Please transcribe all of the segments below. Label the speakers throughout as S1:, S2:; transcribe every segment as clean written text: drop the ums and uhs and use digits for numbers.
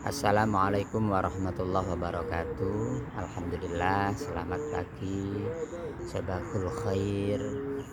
S1: Assalamualaikum warahmatullahi wabarakatuh. Alhamdulillah, selamat pagi, sabahul khair.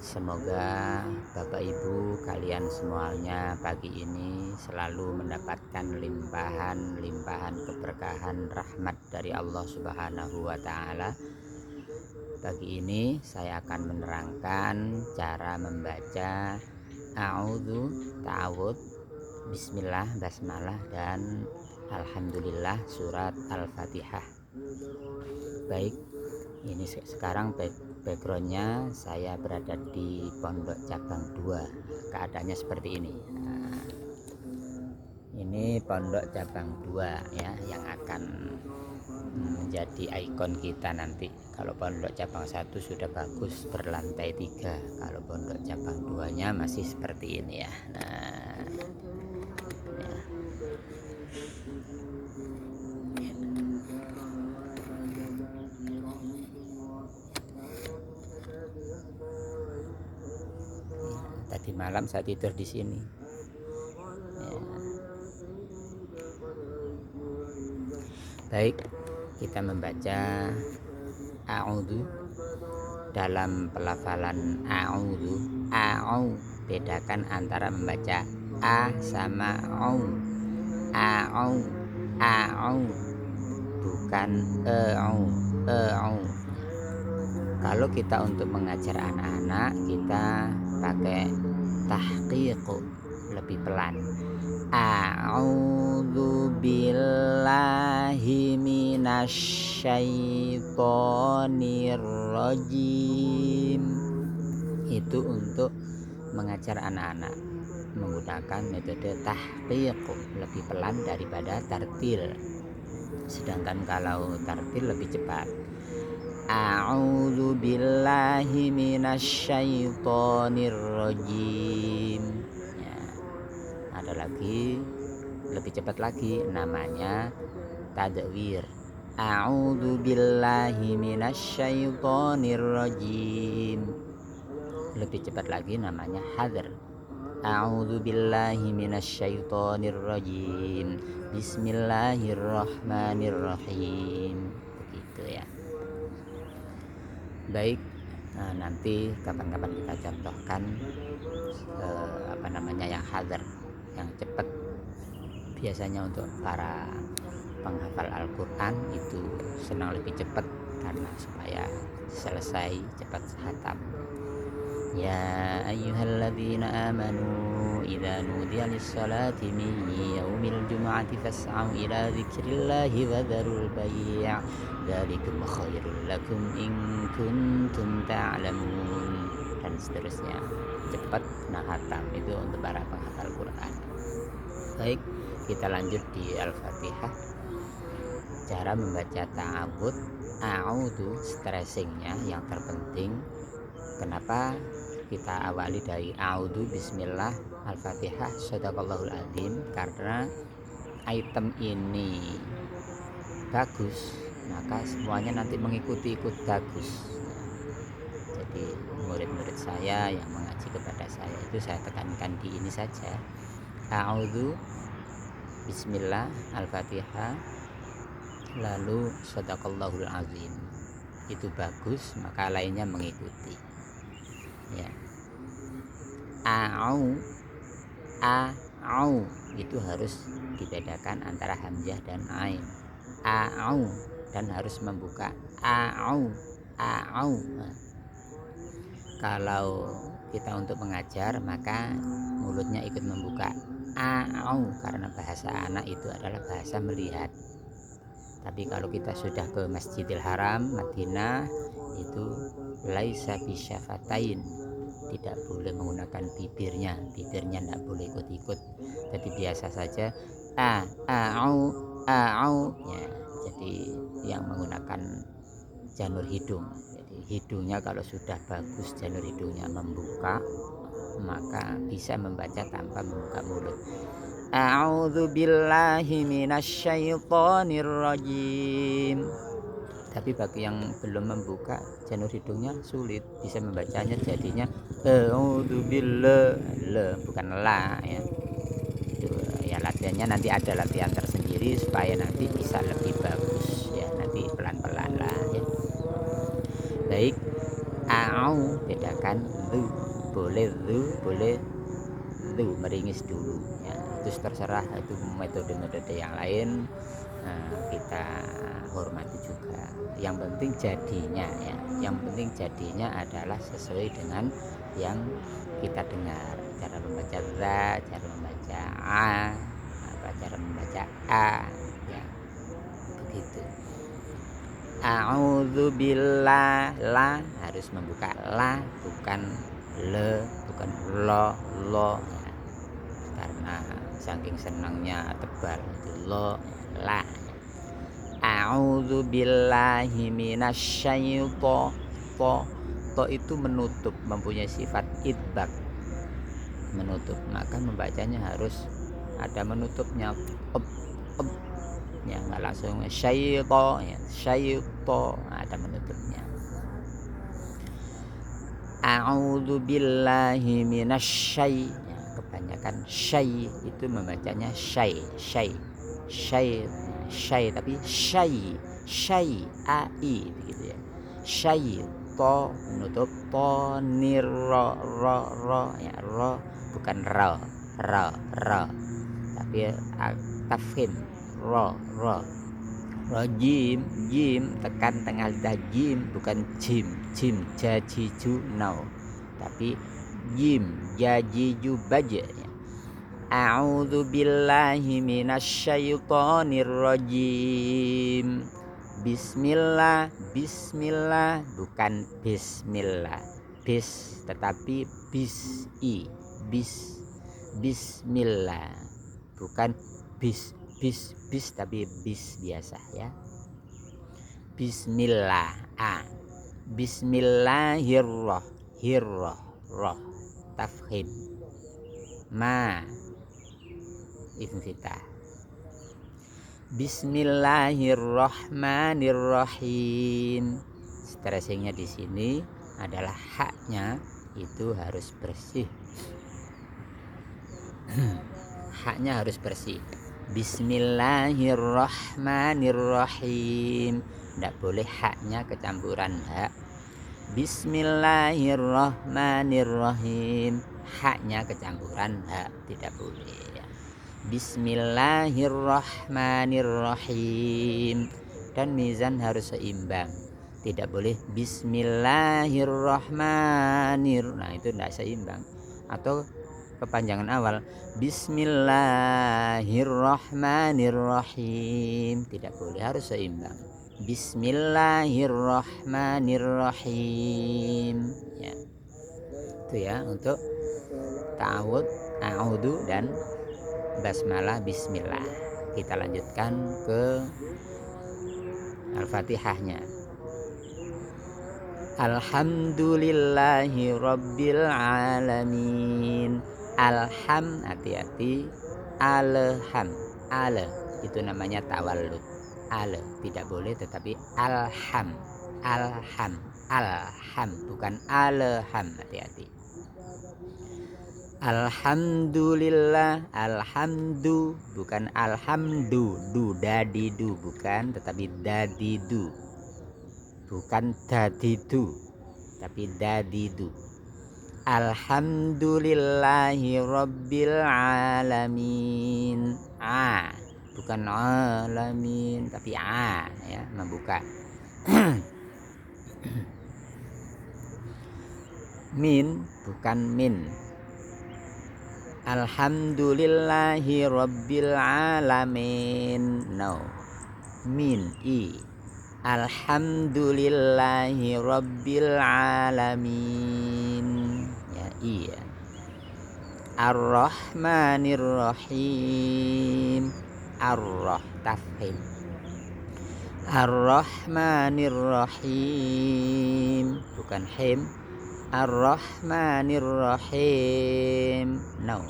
S1: Semoga Bapak Ibu kalian semuanya pagi ini selalu mendapatkan limpahan keberkahan rahmat dari Allah Subhanahu wa taala. Pagi ini saya akan menerangkan cara membaca a'udzu, ta'awudz, bismillah, basmalah, dan alhamdulillah surat Al-Fatihah. Baik, ini sekarang backgroundnya saya berada di Pondok Cabang 2. Keadaannya seperti ini. Ini Pondok Cabang 2 ya, yang akan menjadi ikon kita nanti. Kalau Pondok Cabang 1 sudah bagus berlantai 3, kalau Pondok Cabang 2 nya masih seperti ini ya. Tadi malam saya tidur di sini. Baik, kita membaca a'udzu. Dalam pelafalan a'udzu, bedakan antara membaca a sama au. A'au bukan e'au. Kalau kita untuk mengajar anak-anak, kita pakai tahqiq, lebih pelan. A'udzu billahi minasyaitonir rajim. Itu untuk mengajar anak-anak menggunakan metode tahqiq, lebih pelan daripada tartil. Sedangkan kalau tartil lebih cepat. A'udzu billahi minasyaitonir rajim. Ya, ada lagi lebih cepat lagi, namanya tadwir. A'udzu billahi minasyaitonir rajim. Lebih cepat lagi, namanya hadr. A'udzu billahi minasyaitonir rajim. Bismillahirrahmanirrahim. Begitu ya. Baik, nanti kapan-kapan kita contohkan yang hadr, yang cepat. Biasanya untuk para penghafal Al-Quran itu senang lebih cepat karena supaya selesai cepat khatam. Ya ayyuhalladzina amanu idza nudiya lis-salati min yaumil jumu'ati fas'au ila dzikrillahi wa dzarul bai'. Dzalikum khairul lakum in kuntum ta'lamun, dan seterusnya. Cepat khatam itu untuk para penghafal Quran. Baik, kita lanjut di Al-Fatihah. Cara membaca ta'awudz, a'udzu, stressingnya yang terpenting. Kenapa kita awali dari a'udzu, bismillah, Al-Fatihah, shadaqallahul azim? Karena item ini bagus, maka semuanya nanti mengikuti-ikut bagus. Jadi murid-murid saya yang mengaji kepada saya itu saya tekankan di ini saja. A'udzu, bismillah, Al-Fatihah, lalu shadaqallahul azim. Itu bagus, maka lainnya mengikuti. Ya. A'au itu harus dibedakan antara hamzah dan ain. A'au, dan harus membuka a'au. Nah, kalau kita untuk mengajar, maka mulutnya ikut membuka a'au, karena bahasa anak itu adalah bahasa melihat. Tapi kalau kita sudah ke Masjidil Haram Madinah, itu laisa bisyafatain, tidak boleh menggunakan bibirnya tidak boleh ikut-ikut, jadi biasa saja a'au ya. Jadi yang menggunakan janur hidung, jadi hidungnya kalau sudah bagus, janur hidungnya membuka, maka bisa membaca tanpa membuka mulut. A'udzu billahi minasyaitonir rajim. Tapi bagi yang belum membuka janur hidungnya sulit, bisa membacanya jadinya a'udzu billah, bukan la ya. Itu ya latihan bahasanya nanti ada latihan tersendiri supaya nanti bisa lebih bagus ya, nanti pelan-pelan lah ya. Baik, au bedakan lu, boleh lu, boleh lu, meringis dulu ya, itu terserah, itu metode-metode yang lain kita hormati juga. Yang penting jadinya ya, yang penting jadinya adalah sesuai dengan yang kita dengar, cara membaca za, cara membaca a, cara membaca a ya, begitu. A'udzubillah, la harus membuka la, bukan le, bukan lo ya. Karena saking senangnya tebal itu lo, la. A'udzubillahi minasyaitonir, to itu menutup, mempunyai sifat idbak, menutup, maka membacanya harus ada menutupnya, ya nggak langsung syaiton ya, syaiton ada menutupnya. A'udzubillahi minasyai ya, kebanyakan syai itu membacanya syai, tapi syai ai begitu ya. Syai to menutup, to nir ro ya, ro bukan ro tapi tafkhim ro jim tekan tengah lidah, jim bukan jim jajiju no, tapi jim jajiju baja ya. A'udzubillahi minasyaitonir rajim. Bismillah bukan bismillah, tetapi bismillah, bukan bis tapi bis biasa ya. Bismillah, bismillahirrahmanirrahim, tafkhim, ma infitah. Bismillahirrahmanirrahim. Stressingnya di sini adalah haknya itu harus bersih. Haknya harus bersih. Bismillahirrahmanirrahim. Tidak boleh haknya kecampuran hak. Bismillahirrahmanirrahim. Haknya kecampuran hak, tidak boleh. Bismillahirrahmanirrahim, dan mizan harus seimbang, tidak boleh bismillahirrahmanirrahim, nah itu tidak seimbang, atau kepanjangan awal bismillahirrahmanirrahim, tidak boleh, harus seimbang. Bismillahirrahmanirrahim ya, itu ya untuk ta'awud, a'udhu dan basmalah bismillah. Kita lanjutkan ke Al-Fatihahnya. Alhamdulillahi rabbil alamin. Alham, hati-hati, alham, itu namanya tawallud. Tidak boleh, tetapi alham, bukan alham, hati-hati. Alhamdulillah, alhamdu bukan alhamdu, dadidu bukan, tetapi dadidu, bukan dadidu, tapi dadidu. Alhamdulillahi rabbil alamin, bukan alamin, tapi ya, membuka. Min bukan min. Alhamdulillahi rabbil alamin, no, min i. Alhamdulillahi rabbil alamin ya, iya. Ar-Rahmanir-Rahim, tafhim. Ar-Rahmanir-Rahim bukan him. Ar-Rahmanir-Rahim, no.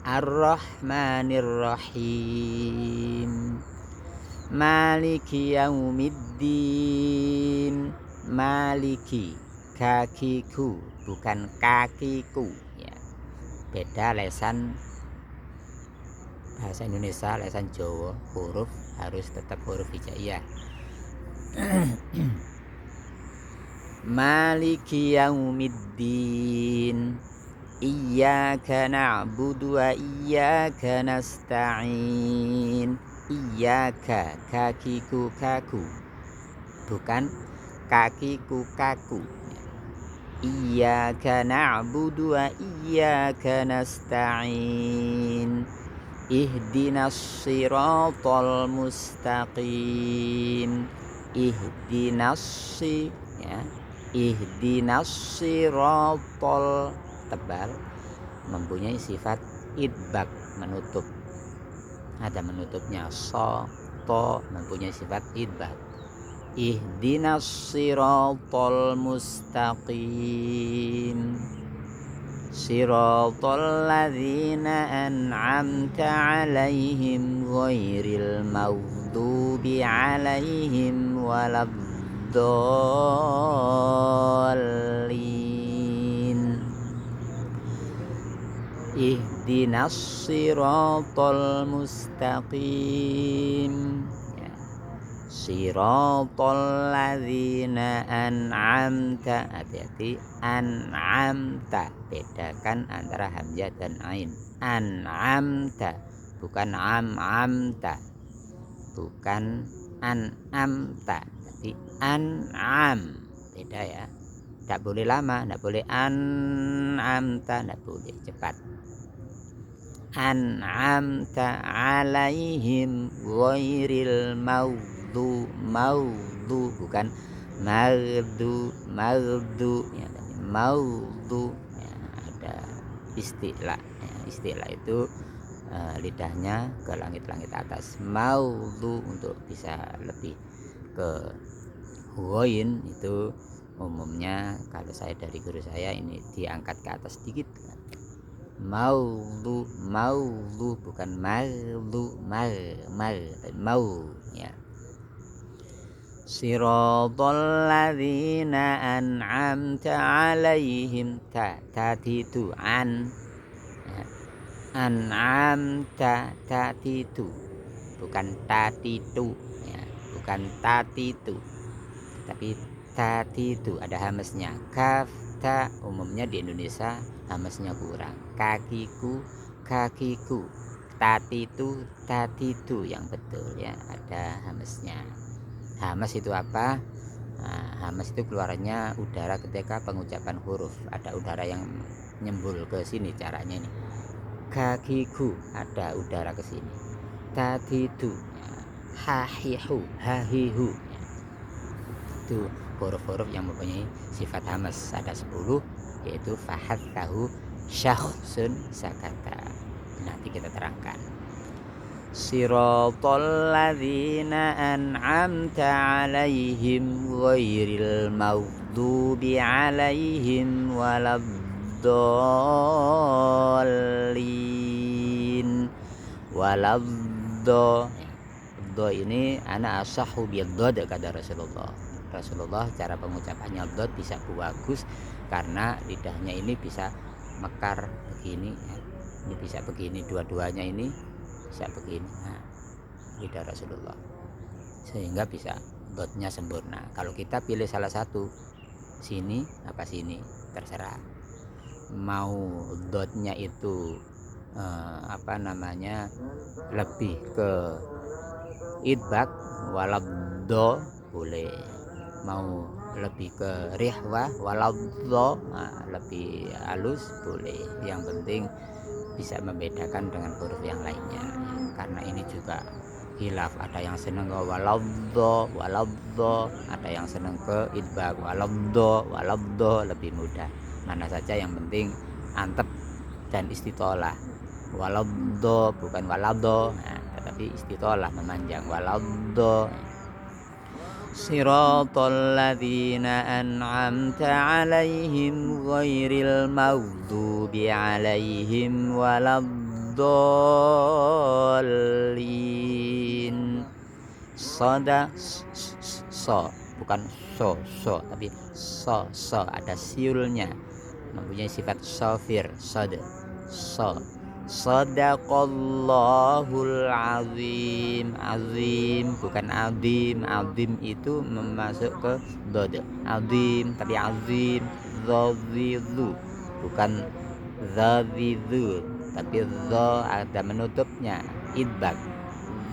S1: Ar-Rahmanir-Rahim. Maliki yaumiddin. Maliki, kakiku bukan kakiku ya. Beda lesan bahasa Indonesia, lesan Jawa, huruf harus tetap huruf hijaiyah. Maliki yaumiddin, iyyaka na'budu wa iyyaka nasta'in. Iyyaka, kakiku kaku, bukan kakiku kaku. Iyyaka na'budu wa iyyaka nasta'in. Ihdinas siratal mustaqim. Ihdinas ya. Ihdinas siratal tebal mempunyai sifat idbak, menutup. Ada menutupnya. To mempunyai sifat idbak. Ihdinas siratal mustaqim. Siratal ladzina an'amta 'alaihim ghairil maghdubi 'alaihim waladdallin. Ihdinas siratal mustaqim. Siratal ladzina an'amta, hati-hati, an'amta, bedakan antara hamzah dan ain. An'amta, bukan am'amta, bukan an'amta, tapi an'am, beda ya. Tidak boleh lama, tidak boleh an'amta, tidak boleh cepat. An'amta 'alaihim ghairil maghdu, bukan maghdu ya, maghdu ya, ada istilah ya, istilah itu lidahnya ke langit-langit atas. Maghdu untuk bisa lebih ke ghain itu umumnya kalau saya dari guru saya ini diangkat ke atas sedikit. Maghdu bukan maghdu, mau ya. Siratal ladzina an'amta 'alaihim, tatitu an ya. An'amta tatitu, bukan tatitu ya, bukan tatitu, tapi tatitu ada hamesnya. Kaf ta umumnya di Indonesia hamesnya kurang. Kakiku kakiku, tatitu tatitu yang betul ya, ada hamesnya. Hames itu apa? Nah, hames itu keluarnya udara ketika pengucapan huruf. Ada udara yang nyembul ke sini caranya ini. Kakiku ada udara ke sini. Tatitu ya. Hahihu hahihu ya. Itu huruf-huruf yang mempunyai sifat hamas. Ada 10, yaitu fahathahu syakhsun sakata. Nanti kita terangkan. Siratal ladzina an'amta 'alaihim ghairil maghdubi 'alaihim waladdallin. Waladdo ini ana asahu bidod kata Rasulullah. Rasulullah cara pengucapannya dot bisa bagus karena lidahnya ini bisa mekar begini ya. Ini bisa begini, dua-duanya ini bisa begini. Nah, lidah Rasulullah sehingga bisa dotnya sempurna. Kalau kita pilih salah satu, sini apa sini, terserah. Mau dotnya itu lebih ke idbak walabdo boleh, mau lebih ke rihwah walabdo lebih halus boleh. Yang penting bisa membedakan dengan huruf yang lainnya ya. Karena ini juga hilaf, ada yang senang ke walabdo, ada yang senang ke idbak walabdo, lebih mudah. Mana saja yang penting antep dan istitolah. Walabdo bukan walabdo, tetapi istitolah memanjang. Walabdo. Siratal ladzina an'amta 'alaihim ghairil maghdubi 'alaihim waladdallin. Soda so bukan so tapi so ada siulnya, mempunyai sifat sofir. So Shadaqallahul azim. Azim bukan adim. Adim itu memasuk ke dod. Adim tapi azim. Zazizu bukan zazizu tapi zo ada menutupnya. Idbak.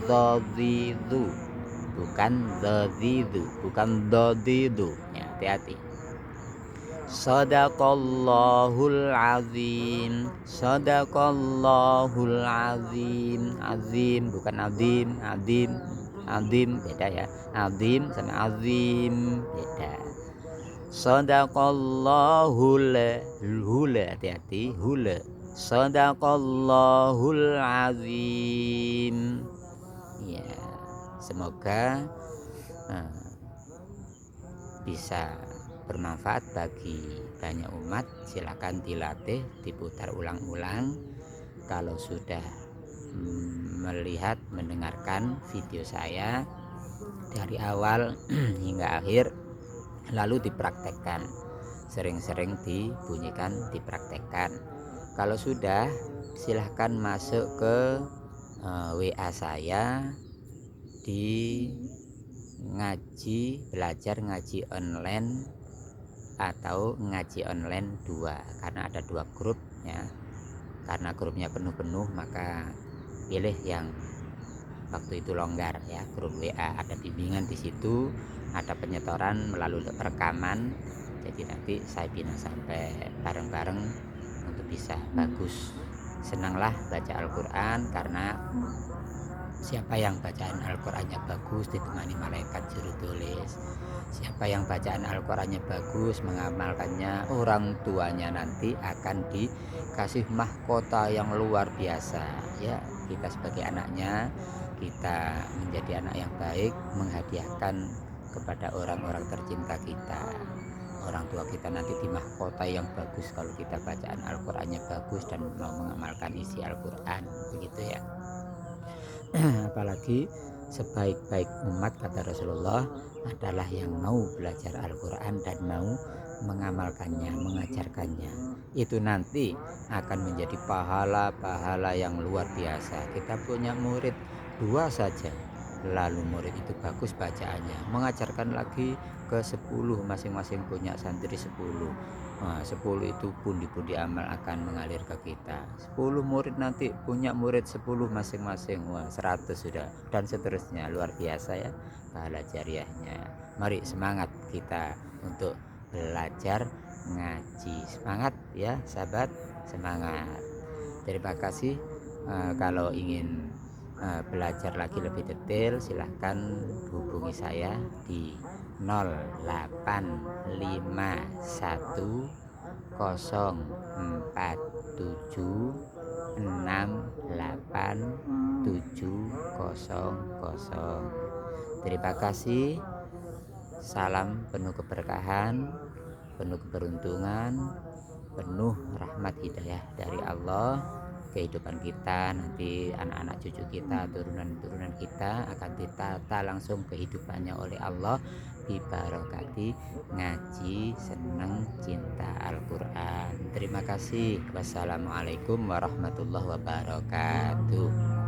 S1: Zazizu bukan zazizu, bukan dodidu ya, hati-hati. Shadaqallahul azim. Shadaqallahul azim. Azim bukan adim. Adim beda ya. Adim sama azim beda. Shadaqallahul hula, hati-hati, hula. Shadaqallahul azim. Ya, semoga bisa bermanfaat bagi banyak umat. Silakan dilatih, diputar ulang-ulang. Kalau sudah melihat, mendengarkan video saya dari awal hingga akhir, lalu dipraktekkan, sering-sering dibunyikan, dipraktekkan. Kalau sudah, silahkan masuk ke WA saya di belajar ngaji online atau ngaji online 2, karena ada 2 grup ya. Karena grupnya penuh-penuh, maka pilih yang waktu itu longgar ya. Grup WA ada bimbingan di situ, ada penyetoran melalui rekaman. Jadi nanti saya bina sampai bareng-bareng untuk bisa bagus. Senanglah baca Al-Quran, karena siapa yang bacaan Al-Qurannya bagus ditemani malaikat juru tulis. Siapa yang bacaan Al-Qurannya bagus, mengamalkannya, orang tuanya nanti akan dikasih mahkota yang luar biasa ya. Kita sebagai anaknya, kita menjadi anak yang baik, menghadiahkan kepada orang-orang tercinta kita. Orang tua kita nanti di mahkota yang bagus kalau kita bacaan Al-Qurannya bagus dan mau mengamalkan isi Al-Quran, begitu ya. Apalagi sebaik-baik umat, kata Rasulullah, adalah yang mau belajar Al-Quran dan mau mengamalkannya, mengajarkannya. Itu nanti akan menjadi pahala-pahala yang luar biasa. Kita punya murid 2 saja, lalu murid itu bagus bacaannya, mengajarkan lagi ke 10, masing-masing punya santri 10. 10 itu pundi-pundi amal akan mengalir ke kita. 10 murid nanti punya murid 10 masing-masing. 100 sudah, dan seterusnya. Luar biasa ya pahala jariahnya. Mari semangat kita untuk belajar ngaji. Semangat ya sahabat, semangat. Terima kasih. Kalau ingin belajar lagi lebih detail, silahkan hubungi saya di 0851 047 68700. Terima kasih. Salam penuh keberkahan, penuh keberuntungan, penuh rahmat hidayah dari Allah. Kehidupan kita nanti, anak-anak cucu kita, turunan-turunan kita akan ditata langsung kehidupannya oleh Allah, dibarokati ngaji, senang, cinta Al-Quran. Terima kasih. Wassalamualaikum warahmatullahi wabarakatuh.